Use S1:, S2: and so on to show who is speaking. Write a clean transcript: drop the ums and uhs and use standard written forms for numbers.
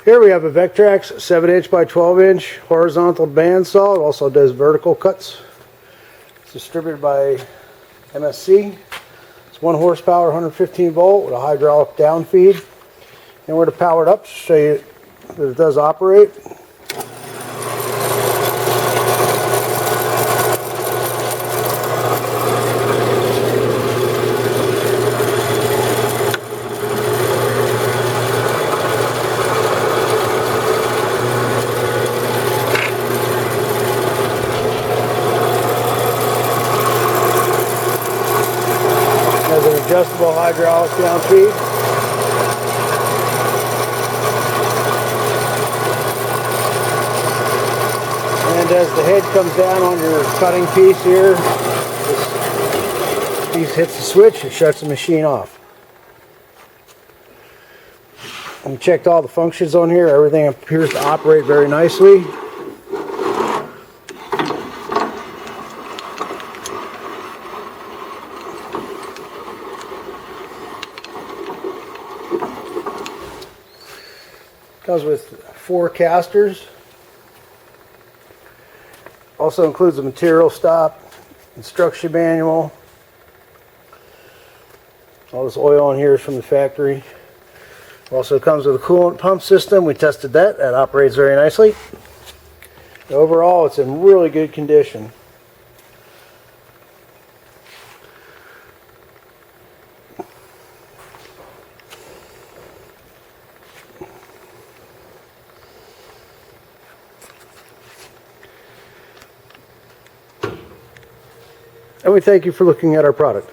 S1: Here we have a VECTRAX 7" by 12" horizontal bandsaw. It also does vertical cuts. It's distributed by MSC. It's 1 horsepower, 115 volt with a hydraulic down feed. And we're to power it up to show you that it does operate. Has an adjustable hydraulic down feed. And as the head comes down on your cutting piece here, this piece hits the switch, it shuts the machine off. We checked all the functions on here. Everything appears to operate very nicely. Comes with 4 casters. Also includes a material stop, instruction manual. All this oil on here is from the factory. Also comes with a coolant pump system. We tested that. That operates very nicely. Overall, it's in really good condition. And we thank you for looking at our product.